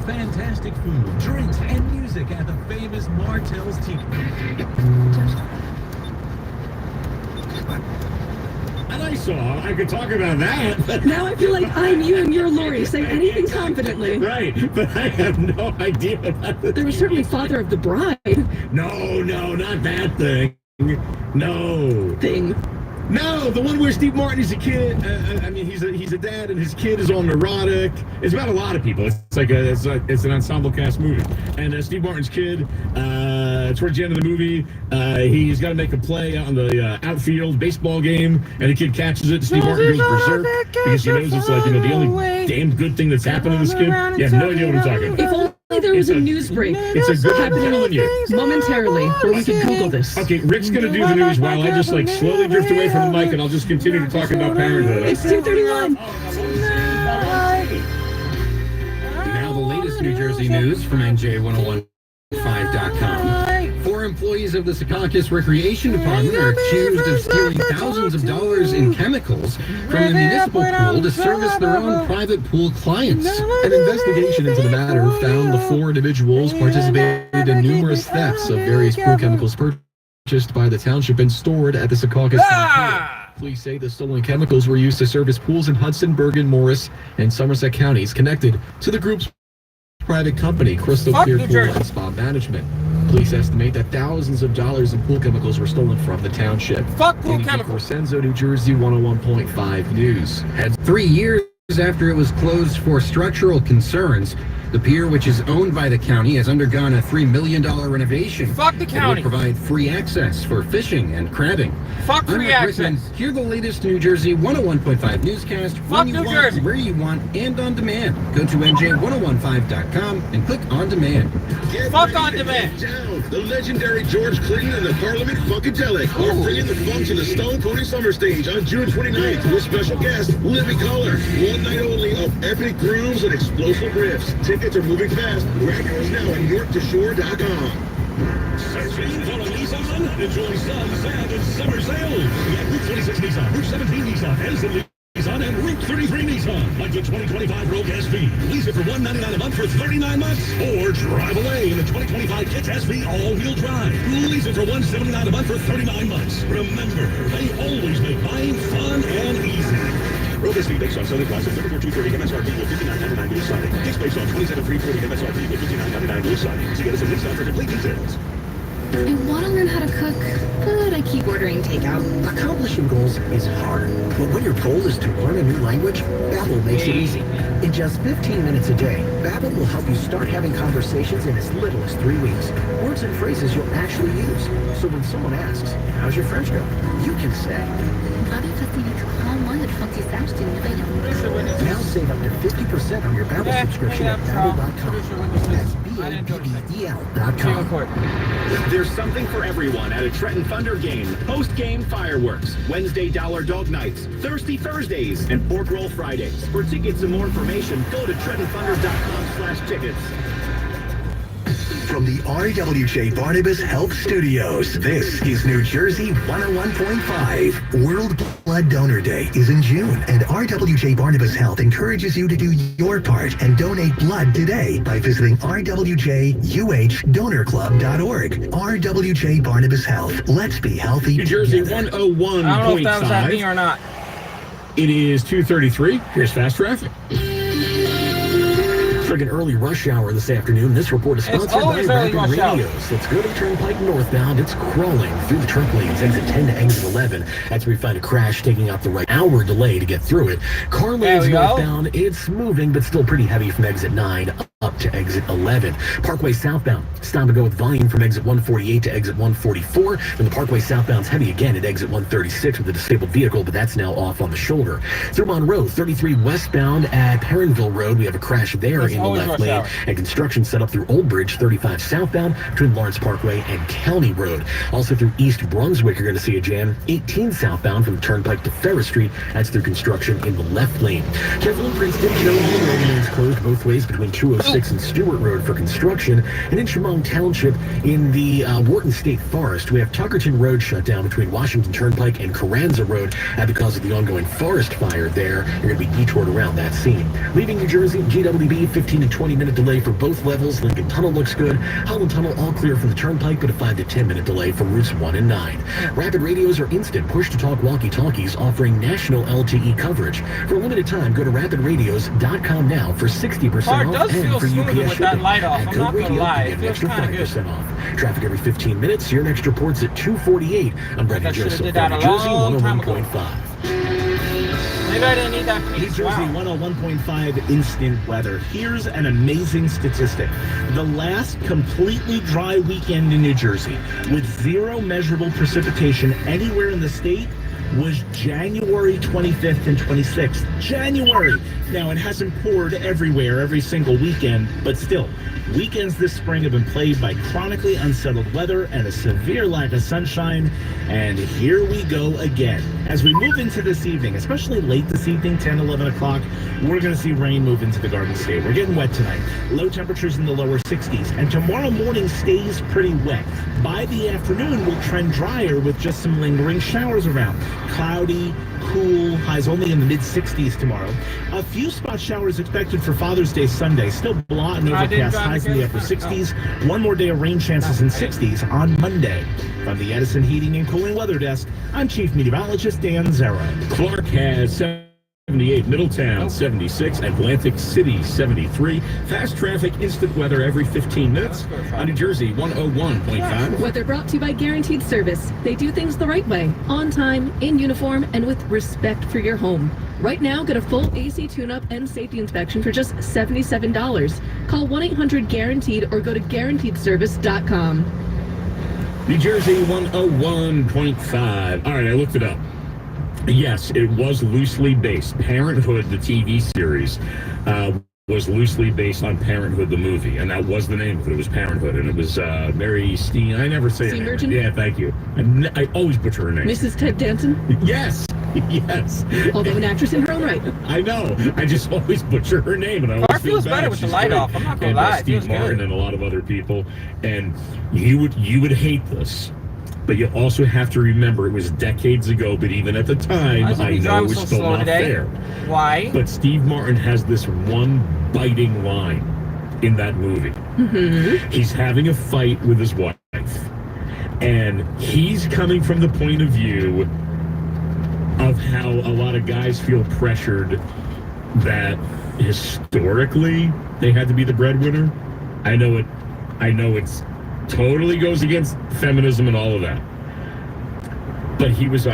fantastic food, drinks, and music at the famous Martell's Tiki. And I could talk about that. Now I feel like I'm you and you're Lori. Say anything confidently. Right, but I have no idea about this. There was certainly Father of the Bride. No, not that thing. No. Thing. No, the one where Steve Martin is a kid. He's a dad, and his kid is all neurotic. It's about a lot of people. It's an ensemble cast movie. And Steve Martin's kid, towards the end of the movie, he's got to make a play out on the outfield baseball game, and the kid catches it. Steve Martin goes berserk because he knows it's the only damn good thing that's happened to this kid. You have no idea what I'm talking about. If only there was a news break. It's a good happening momentarily, where we could Google this. Okay, Rick's gonna do the news while I just slowly drift away from the mic, and I'll just continue to talk about parenthood. It's 2:31. Now the latest New Jersey news from NJ1015.com. 4 employees of the Secaucus Recreation Department are accused of stealing thousands of dollars in chemicals from the municipal pool to service their own private pool clients. An investigation into the matter found the 4 individuals participated in numerous thefts of various pool chemicals purchased by the township and stored at the Secaucus pool. Police say the stolen chemicals were used to service pools in Hudson, Bergen, Morris, and Somerset counties connected to the group's private company, Crystal Clear Pool and Spa Management. Police estimate that thousands of dollars in pool chemicals were stolen from the township. Fuck pool chemicals. Corsenzo, New Jersey, 101.5 News. At 3 years after it was closed for structural concerns, the pier, which is owned by the county, has undergone a $3 million renovation. Fuck the county. It will provide free access for fishing and crabbing. Fuck free access. Hear the latest New Jersey 101.5 newscast when you want, where you want, and on demand. Go to NJ1015.com and click on demand. Fuck on demand. Down. The legendary George Clinton and the Parliament Funkadelic are bringing the funk to the Stone Pony Summer Stage on June 29th with special guest Libby Collar. One night only of epic grooves and explosive riffs. Tickets are moving fast. Grab yours now at NorthToShore.com. Searching for a Nissan? Enjoy sun, sand, and summer sales at Route 26 Nissan, Route 17 Nissan, Edison Nissan, and Route 33 Nissan. Like the 2025 Rogue SV. Lease it for $199 a month for 39 months. Or drive away in the 2025 Kits SV all-wheel drive. Lease it for $179 a month for 39 months. Remember, they always make buying fun and easy. Rogue SV based on selling price of $34,230 MSRP with $59.99 new signing. Kits based on $27,340 MSRP with $59.99 new signing. See Edison Nissan for complete details. I want to learn how to cook, but I keep ordering takeout. Accomplishing goals is hard, but when your goal is to learn a new language, Babbel makes it easy. In just 15 minutes a day, Babbel will help you start having conversations in as little as 3 weeks. Words and phrases you'll actually use. So when someone asks, "How's your French go?" you can say, now save up to 50% on your Babbel subscription at Babbel.com. That's BABBEL.com. There's something for everyone at a Trenton Thunder game. Post-game fireworks, Wednesday Dollar Dog Nights, Thirsty Thursdays, and Pork Roll Fridays. For tickets and more information, go to TrentonThunder.com/tickets. From the RWJ Barnabas Health Studios, this is New Jersey 101.5. World Blood Donor Day is in June, and RWJ Barnabas Health encourages you to do your part and donate blood today by visiting rwjuhdonorclub.org. RWJ Barnabas Health. Let's be healthy. New Jersey 101.5. I don't know if that was at me or not. It is 2:33. Here's fast traffic. Friggin' early rush hour this afternoon. This report is sponsored by Rapid Radios. Let's go to Turnpike northbound. It's crawling through the trunk lanes, exit 10 to exit 11. That's where we find a crash taking up the right hour delay to get through it. Car lanes northbound, it's moving, but still pretty heavy from exit 9 up to exit 11. Parkway southbound, stop and go with volume from exit 148 to exit 144. And the Parkway southbound's heavy again at exit 136 with a disabled vehicle, but that's now off on the shoulder. Through Monroe, 33 westbound at Perrinville Road, we have a crash there in the left lane. And construction set up through Old Bridge, 35 southbound between Lawrence Parkway and County Road. Also through East Brunswick, you're going to see a jam. 18 southbound from Turnpike to Ferris Street. That's through construction in the left lane. Careful in Princeton, Jones Road remains closed both ways between 206 and Stewart Road for construction. And in Chemung Township, in the Wharton State Forest, we have Tuckerton Road shut down between Washington Turnpike and Carranza Road because of the ongoing forest fire there. You're going to be detoured around that scene. Leaving New Jersey, GWB 15 15 to 20 minute delay for both levels. Lincoln Tunnel looks good. Holland Tunnel all clear from the Turnpike, but a 5 to 10 minute delay from routes 1 and 9. Rapid radios are instant push-to-talk walkie-talkies offering national LTE coverage. For a limited time, go to rapidradios.com now for 60% Car off does and feel for smoother UPS with that shipping. light off. At I'm Code not gonna Radio, lie. you It get an feels extra kinda 5% off. Traffic every 15 minutes. Your next report's at 2:48. I'm Brendan I should've Joseph did that from a New Jersey long time ago. 101.5. Maybe I didn't need that New piece. Jersey Wow. 101.5 instant weather. Here's an amazing statistic. The last completely dry weekend in New Jersey with zero measurable precipitation anywhere in the state was January 25th and 26th. January! Now, it hasn't poured everywhere every single weekend, but still, weekends this spring have been plagued by chronically unsettled weather and a severe lack of sunshine, and here we go again. As we move into this evening, especially late this evening, 10, 11 o'clock, we're going to see rain move into the Garden State. We're getting wet tonight. Low temperatures in the lower 60s, and tomorrow morning stays pretty wet. By the afternoon, we'll trend drier with just some lingering showers around. Cloudy, cool, highs only in the mid-60s tomorrow. A few spot showers expected for Father's Day Sunday. Still blot and overcast, highs in the upper 60s. One more day of rain chances in 60s on Monday. From the Edison Heating and Cooling Weather Desk, I'm Chief Meteorologist Dan Zero. Clark has 78, Middletown 76, Atlantic City 73. Fast traffic, instant weather every 15 minutes on New Jersey 101.5. Weather brought to you by Guaranteed Service. They do things the right way, on time, in uniform, and with respect for your home. Right now, get a full AC tune-up and safety inspection for just $77. Call 1-800-GUARANTEED or go to guaranteedservice.com. New Jersey 101.5. All right, I looked it up. Yes, it was loosely based. Parenthood, the TV series, was loosely based on Parenthood, the movie, and that was the name of it. It was Parenthood, and it was Mary Steen. I never say her name. Steenburgen? Yeah, thank you. I always butcher her name. Mrs. Ted Danson, Yes, yes. although an actress in her own right. I know. I just always butcher her name, and I always Car feel feels bad. better with the She's light great. off. I'm not gonna And, lie, it Steve feels Martin good. and a lot of other people, and you would hate this. But you also have to remember it was decades ago, but even at the time, Why is I he know driving it's so still slow not today? fair. Why? But Steve Martin has this one biting line in that movie. Mm-hmm. He's having a fight with his wife, and he's coming from the point of view of how a lot of guys feel pressured that historically they had to be the breadwinner. I know it's totally goes against feminism and all of that. But he was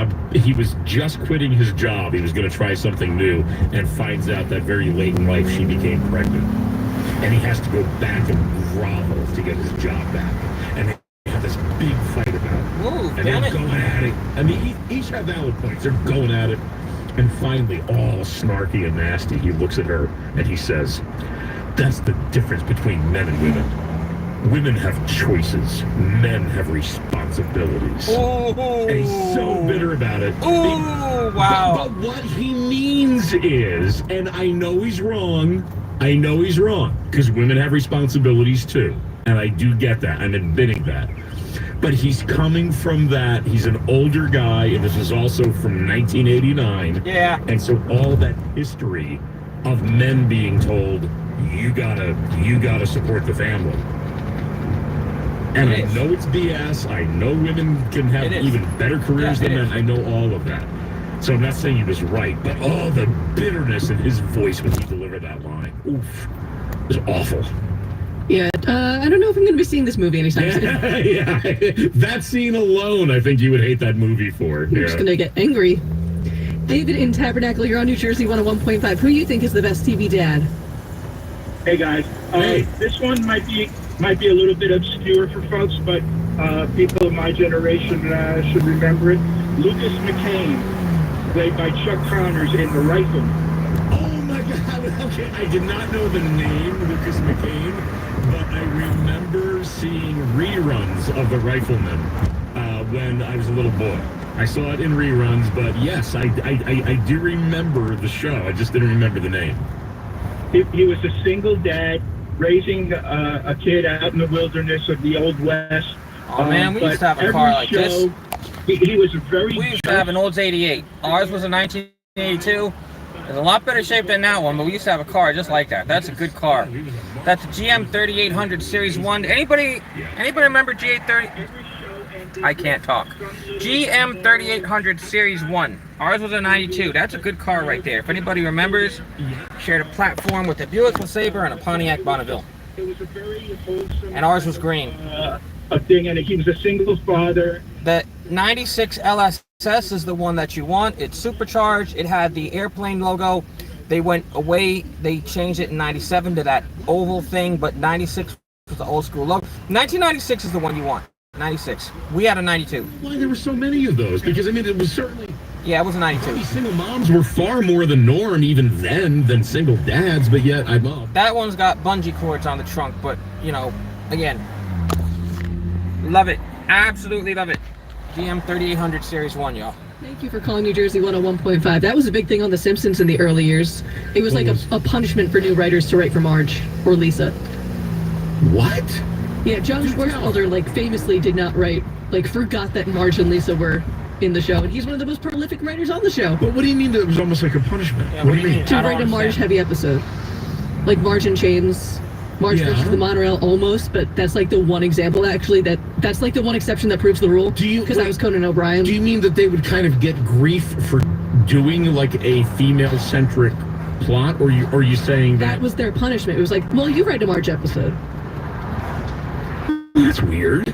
just quitting his job. He was going to try something new, and finds out that very late in life she became pregnant, and he has to go back and grovel to get his job back. And they have this big fight about it. Whoa, And damn they're it. going at it. I mean, each have valid points. They're going at it, and finally, all snarky and nasty, he looks at her and he says, "That's the difference between men and women. Women have choices. Men have responsibilities." Ooh. And he's so bitter about it. Ooh, wow. But what he means is, and I know he's wrong, because women have responsibilities too. And I do get that. I'm admitting that. But he's coming from that. He's an older guy, and this is also from 1989. Yeah. And so all that history of men being told, you gotta support the family. And I know it's BS. I know women can have even better careers than men. I know all of that. So I'm not saying he was right, but all the bitterness in his voice when he delivered that line, oof, it was awful. Yeah, I don't know if I'm going to be seeing this movie anytime soon. Yeah, that scene alone, I think you would hate that movie for. I'm just going to get angry. David in Tabernacle, you're on New Jersey 101.5. Who do you think is the best TV dad? Hey guys, this one might be a little bit obscure for folks, but people of my generation should remember it. Lucas McCain, played by Chuck Connors in The Rifleman. Oh my God! Okay, I did not know the name Lucas McCain, but I remember seeing reruns of The Rifleman when I was a little boy. I saw it in reruns, but yes, I do remember the show. I just didn't remember the name. He was a single dad raising a kid out in the wilderness of the Old West. Oh man, we used to have a car like this. He was a very... We used to have an Olds 88. Ours was a 1982. It's a lot better shape than that one, but we used to have a car just like that. That's a good car. That's a GM 3800 Series 1. Anybody remember G830? I can't talk. GM 3800 Series 1. Ours was a 92. That's a good car right there. If anybody remembers, shared a platform with a Buick LeSabre and a Pontiac Bonneville. It was a very wholesome. And ours was green. A thing, and he was a single father. The 96 LSS is the one that you want. It's supercharged. It had the airplane logo. They went away. They changed it in 97 to that oval thing, but 96 was the old school logo. 1996 is the one you want. 96. We had a 92. Why there were so many of those? Because I mean, it was certainly. Yeah, it was a 92. These single moms were far more the norm even then than single dads, but yet I love. That one's got bungee cords on the trunk, but you know, again, love it. Absolutely love it. GM 3800 Series 1, y'all. Thank you for calling New Jersey 101.5. That was a big thing on The Simpsons in the early years. It was like a punishment for new writers to write for Marge or Lisa. What? Yeah, John Swartzwelder famously did not write, forgot that Marge and Lisa were in the show, and he's one of the most prolific writers on the show. But what do you mean that it was almost like a punishment? Yeah, what do you mean? To write a Marge-heavy episode. Like Marge and Chains, Marge versus the Monorail, almost, but that's like the one example, actually, that's like the one exception that proves the rule, because that was Conan O'Brien. Do you mean that they would kind of get grief for doing like a female-centric plot, or are you saying that... That was their punishment. It was like, well, you write a Marge episode. That's weird.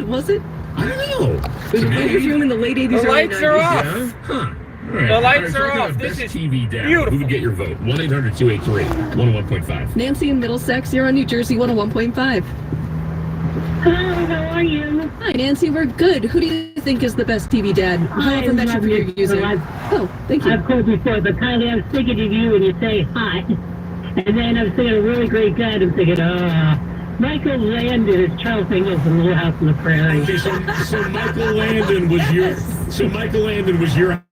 Was it? I don't know. It was a writer's room in the late 80s, The early lights 90s. are off. Yeah? Huh. All right. The lights All are right, off. Best This is TV down. beautiful. Who would get your vote? 1-800-283-101.5. Nancy in Middlesex, you're on New Jersey 101.5. Hello, how are you? Hi, Nancy. We're good. Who do you think is the best TV dad? However metric you're using. Oh, thank you. I've called before, but kindly I was thinking of you when you say hi. And then I was thinking a really great dad. I'm thinking, Michael Landon is Charles Ingalls in Little House on the Prairie. Okay, so Michael Landon was your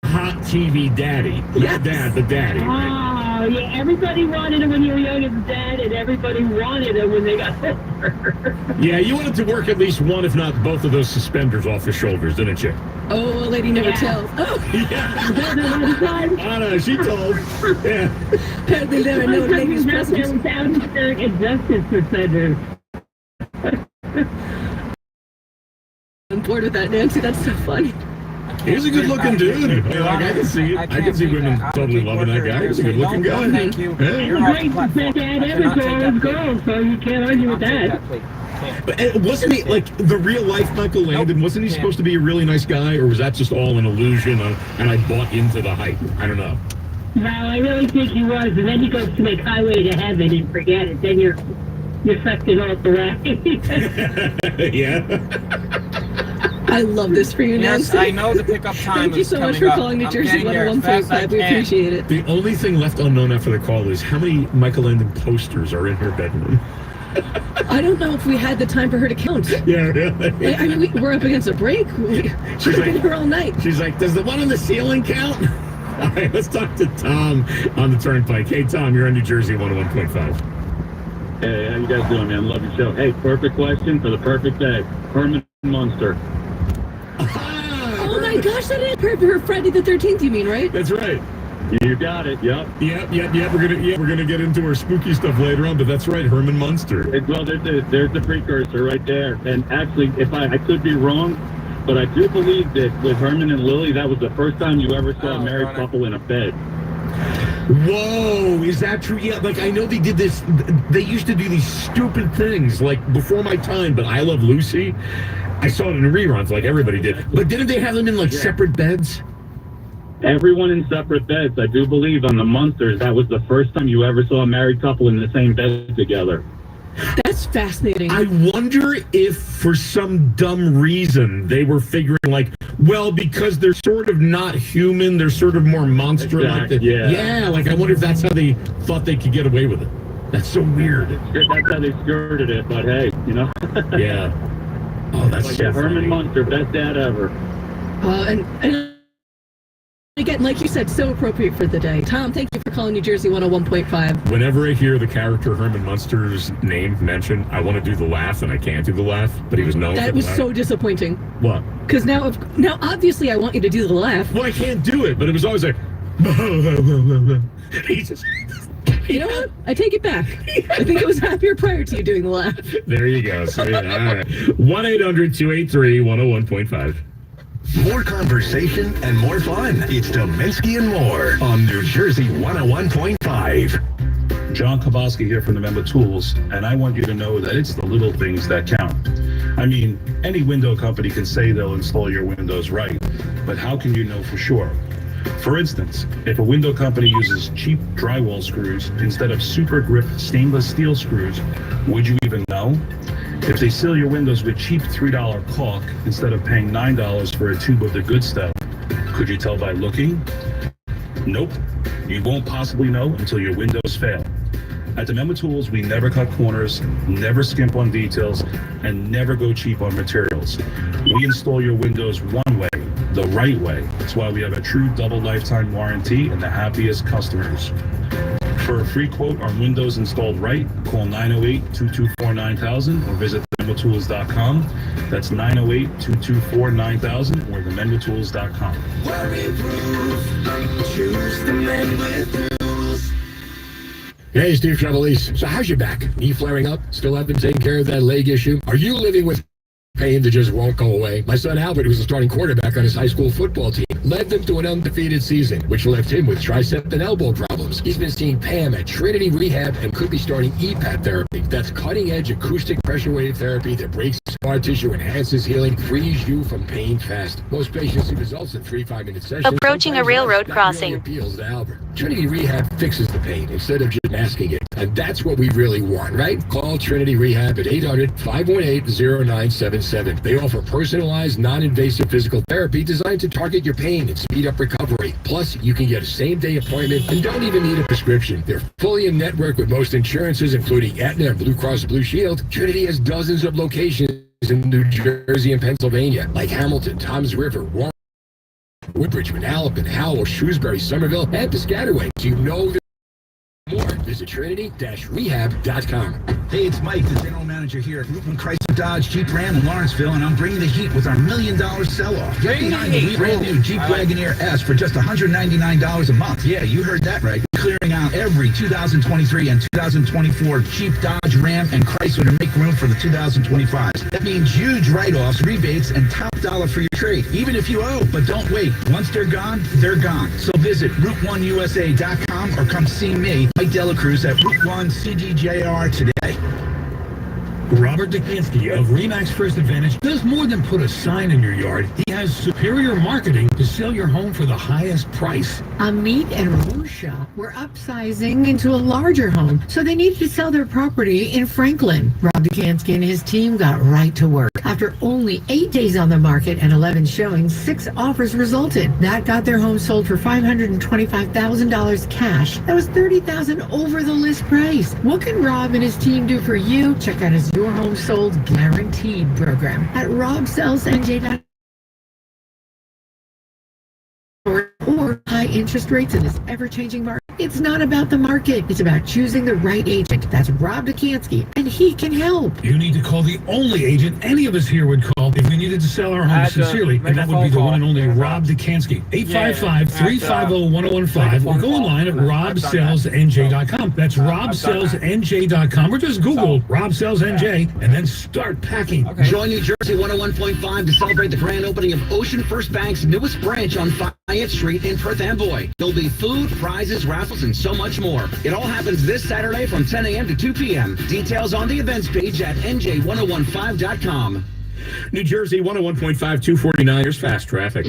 hot TV daddy. Yes. The daddy. Oh, yeah, everybody wanted him when you were young as a dad, and everybody wanted him when they got older. Yeah, you wanted to work at least one, if not both of those suspenders off his shoulders, didn't you? Oh, a lady never tells. Oh, I know, she told. Yeah. apparently there are no ladies present. Without shirt and justice suspenders. I'm bored with that, Nancy. That's so funny. He's a good-looking dude. I can see it. I can see women totally loving that guy. He's a good-looking guy. Thank you. Yeah. You're He's a off the great platform. dad I ever cannot to take all that his plate. girls, so you can't argue with I'll take that. plate. Can't. But wasn't he, like, the real-life Michael Landon, wasn't he supposed to be a really nice guy, or was that just all an illusion, and I bought into the hype? I don't know. No, I really think he was, and then he goes to make Highway to Heaven and forget it. Then you're sucked in all the way. Yeah. I love this for you, Yes, Nancy. I know the pickup time Thank you is so much coming for up. calling New I'm Jersey getting there as fast as I 101.5. We can. appreciate it. The only thing left unknown after the call is how many Michael Landon posters are in her bedroom. I don't know if we had the time for her to count. Yeah, really. I mean, we're up against a break. She's been here all night. She's like, does the one on the ceiling count? All right, let's talk to Tom on the Turnpike. Hey, Tom, you're on New Jersey 101.5. Hey, how you guys doing, man? Love your show. Hey, perfect question for the perfect day. Herman Munster. Oh my gosh, that is her Friday the 13th, you mean, right? That's right. You got it. Yep. Yep. We're gonna get into our spooky stuff later on, but that's right, Herman Munster. Well, there's the precursor right there. And actually, if I could be wrong, but I do believe that with Herman and Lily, that was the first time you ever saw a married couple in a bed. Whoa, is that true? Yeah, like I know they did this. They used to do these stupid things like before my time, but I Love Lucy. I saw it in reruns like everybody did. But didn't they have them in like separate beds? Everyone in separate beds. I do believe on the Munsters, that was the first time you ever saw a married couple in the same bed together. That's fascinating. I wonder if for some dumb reason they were figuring like, well, because they're sort of not human, they're sort of more monster-like. Exactly, yeah. Yeah, like I wonder if that's how they thought they could get away with it. That's so weird. That's how they skirted it, but hey, you know. Yeah. Oh, that's But so yeah, Herman funny. Munster, best dad ever. And again, like you said, so appropriate for the day. Tom, thank you for calling New Jersey 101.5. Whenever I hear the character Herman Munster's name mentioned, I want to do the laugh, and I can't do the laugh, but he was known for That the was laugh. so disappointing. What? Because now obviously I want you to do the laugh. Well, I can't do it, but it was always like, Jesus. You know what? I take it back. I think I was happier prior to you doing the laugh. There you go. So, yeah, all right. 1-800-283-101.5. More conversation and more fun. It's Dominski and More on New Jersey 101.5. John Kowalski here from the Member Tools, and I want you to know that it's the little things that count. I mean, any window company can say they'll install your windows right, but how can you know for sure? For instance, if a window company uses cheap drywall screws instead of super grip stainless steel screws, would you even know? If they seal your windows with cheap $3 caulk instead of paying $9 for a tube of the good stuff, could you tell by looking? Nope. You won't possibly know until your windows fail. At the Member Tools, we never cut corners, never skimp on details, and never go cheap on materials. We install your windows one way, the right way. That's why we have a true double lifetime warranty and the happiest customers. For a free quote on windows installed right, call 908-224-9000 or visit themembertools.com. That's 908-224-9000 or themembertools.com. Choose the Member Tools. Hey, Steve Trevelise. So how's your back? Knee flaring up? Still haven't taken care of that leg issue? Are you living with pain that just won't go away? My son Albert, who was a starting quarterback on his high school football team, led them to an undefeated season, which left him with tricep and elbow problems. He's been seeing Pam at Trinity Rehab and could be starting EPAT therapy. That's cutting-edge acoustic pressure wave therapy that breaks scar tissue, enhances healing, frees you from pain fast. Most patients see results in 3-5-minute sessions. Approaching a railroad crossing. Appeals to Albert. Trinity Rehab fixes the pain instead of just masking it. And that's what we really want, right? Call Trinity Rehab at 800-518-0977. They offer personalized, non-invasive physical therapy designed to target your pain and speed up recovery. Plus, you can get a same-day appointment and don't even need a prescription. They're fully in network with most insurances, including Aetna and Blue Cross Blue Shield. Trinity has dozens of locations in New Jersey and Pennsylvania, like Hamilton, Toms River, Warren, Woodbridge, Manalapan, Howell, Shrewsbury, Somerville, and Piscataway. So you know more. Visit Trinity-Rehab.com. Hey, it's Mike, the general manager here at Rutland Chrysler Dodge Jeep Ram in Lawrenceville, and I'm bringing the heat with our $1 million sell-off. Get behind the brand new Jeep Wagoneer S for just $199 a month. Yeah, you heard that right. Clearing out every 2023 and 2024 Jeep, Dodge, Ram, and Chrysler to make room for the 2025s. That means huge write-offs, rebates, and top dollar for your trade, even if you owe. But don't wait. Once they're gone, they're gone. So visit Route1USA.com or come see me, Mike Delacruz, at Route 1 CDJR today. Robert Dukansky of RE/MAX First Advantage does more than put a sign in your yard. He has superior marketing to sell your home for the highest price. Amit and Rusha were upsizing into a larger home, so they needed to sell their property in Franklin. Rob Dukansky and his team got right to work. After only 8 days on the market and 11 showings, 6 offers resulted. That got their home sold for $525,000 cash. That was $30,000 over the list price. What can Rob and his team do for you? Check out his Your Home Sold Guaranteed program at robsellsnj.com. Or high interest rates in this ever-changing market. It's not about the market. It's about choosing the right agent. That's Rob Dukansky, and he can help. You need to call the only agent any of us here would call if we needed to sell our home sincerely, and that would be the one and only Rob Dukansky. 855-350-1015, or go online at robsellsnj.com. That's robsellsnj.com, or just Google Rob Sells NJ, and then start packing. Join New Jersey 101.5 to celebrate the grand opening of Ocean First Bank's newest branch on Fayette Street in Perth Amboy. There'll be food, prizes, raffles, and so much more. It all happens this Saturday from 10 a.m. to 2 p.m. Details on the events page at nj1015.com. New Jersey 101.5, 249. Here's fast traffic.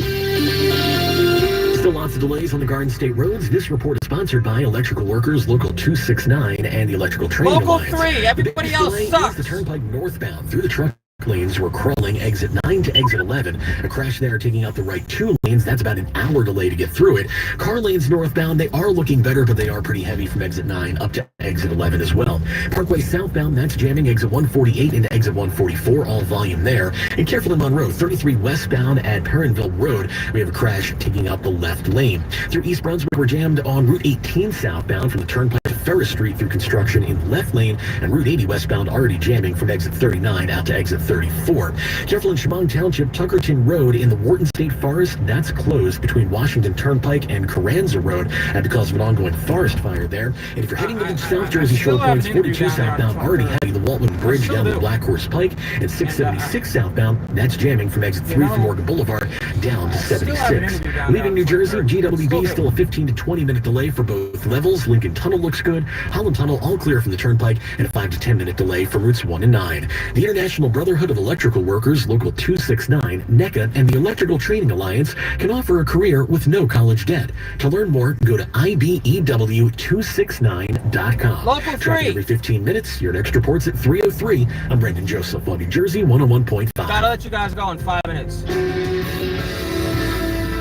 Still lots of delays on the Garden State roads. This report is sponsored by Electrical Workers Local 269 and the Electrical Training Local Alliance. 3, everybody else sucks. The Turnpike northbound through the truck lanes were crawling exit 9 to exit 11. A crash there taking out the right 2 lanes. That's about an hour delay to get through it. Car lanes northbound, they are looking better, but they are pretty heavy from exit 9 up to exit 11 as well. Parkway southbound, that's jamming exit 148 into exit 144, all volume there. And careful in Monroe, 33 westbound at Perrinville Road, we have a crash taking out the left lane. Through East Brunswick, we're jammed on Route 18 southbound from the Turnpike to Ferris Street through construction in the left lane, and Route 80 westbound already jamming from exit 39 out to exit 34. Careful in Chemung Township, Tuckerton Road in the Wharton State Forest, that's closed between Washington Turnpike and Carranza Road because of an ongoing forest fire there. And if you're heading to the South Jersey Shore Points, 42 southbound already heading the Waltman Bridge down to the Black Horse Pike, and 676 southbound, that's jamming from exit 3 from Morgan Boulevard down to 76. Leaving New Jersey, GWB still a 15 to 20 minute delay for both levels. Lincoln Tunnel looks good. Holland Tunnel all clear from the Turnpike, and a 5 to 10 minute delay from routes 1 and 9. The International Brotherhood of Electrical Workers, Local 269, NECA, and the Electrical Training Alliance can offer a career with no college debt. To learn more, go to IBEW269.com. Local Traffic every 15 minutes. Your next report's at 3:03. I'm Brendan Joseph on New Jersey 101.5. Gotta let you guys go in 5 minutes.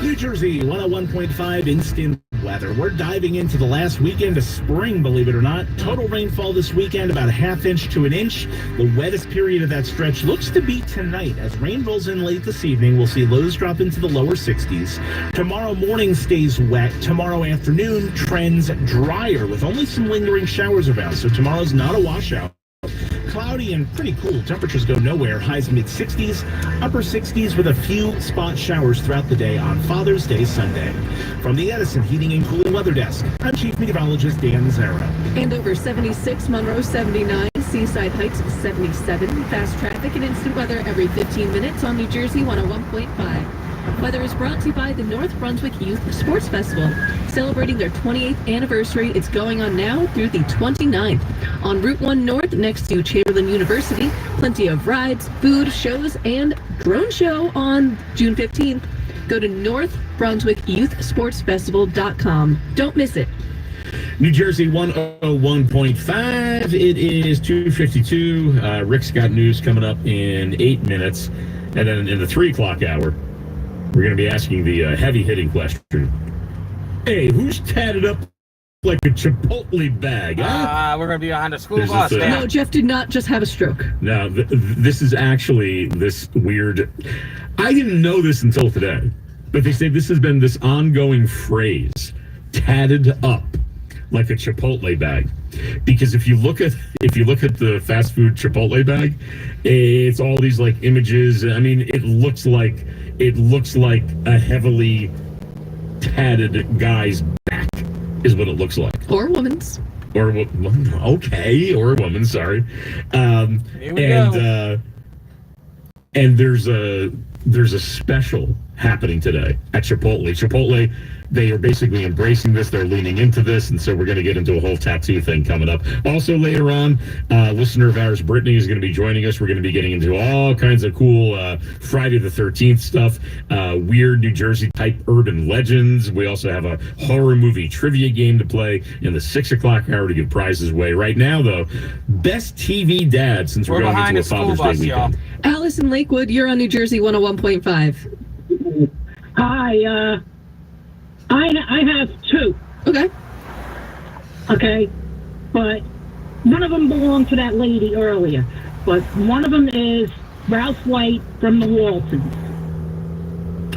New Jersey 101.5 instant weather. We're diving into the last weekend of spring, believe it or not. Total rainfall this weekend, about a ½ inch to an inch. The wettest period of that stretch looks to be tonight. As rain rolls in late this evening, we'll see lows drop into the lower 60s. Tomorrow morning stays wet. Tomorrow afternoon trends drier with only some lingering showers around. So tomorrow's not a washout. Cloudy and pretty cool. Temperatures go nowhere. Highs mid-60s, upper 60s with a few spot showers throughout the day on Father's Day Sunday. From the Edison Heating and Cooling Weather Desk, I'm Chief Meteorologist Dan Zara. Andover 76, Monroe 79, Seaside Heights 77. Fast traffic and instant weather every 15 minutes on New Jersey 101.5. Weather is brought to you by the North Brunswick Youth Sports Festival. Celebrating their 28th anniversary, it's going on now through the 29th. On Route 1 North, next to Chamberlain University, plenty of rides, food, shows, and drone show on June 15th. Go to NorthBrunswickYouthSportsFestival.com. Don't miss it. New Jersey 101.5. It is 2:52. Rick's got news coming up in 8 minutes. And then in the 3 o'clock hour, we're going to be asking the heavy-hitting question. Hey, who's tatted up like a Chipotle bag, huh? We're going to be on the school bus. No, Jeff did not just have a stroke. No, this is actually this weird... I didn't know this until today, but they say this has been this ongoing phrase, tatted up like a Chipotle bag. Because if you look at the fast food Chipotle bag, it's all these like images. I mean, it looks like a heavily tatted guy's back is what it looks like. Or a woman's. Or a woman. Sorry. And there's a special happening today at Chipotle. Chipotle, they are basically embracing this. They're leaning into this, and so we're going to get into a whole tattoo thing coming up. Also later on, listener of ours, Brittany, is going to be joining us. We're going to be getting into all kinds of cool Friday the 13th stuff, weird New Jersey type urban legends. We also have a horror movie trivia game to play in the 6 o'clock hour to give prizes away. Right now, though, best TV dad since we're going into a Father's Day weekend. Alice in Lakewood, you're on New Jersey 101.5. Hi, I have 2. Okay. But one of them belonged to that lady earlier. But one of them is Ralph White from the Waltons.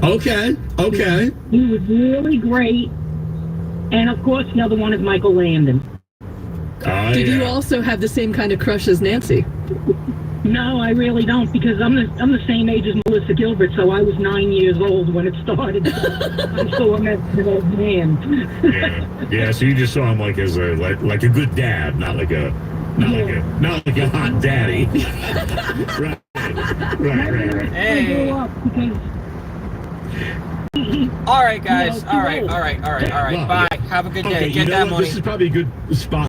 Okay. He was really great. And of course, the other one is Michael Landon. Did you also have the same kind of crush as Nancy? No, I really don't, because I'm the same age as Melissa Gilbert, so I was 9 years old when it started. I'm still an old man. Yeah. So you just saw him like as a like a good dad, not like a hot daddy. Right. Hey. All right, guys. All right. Bye. Have a good day. Get that money. This is probably a good spot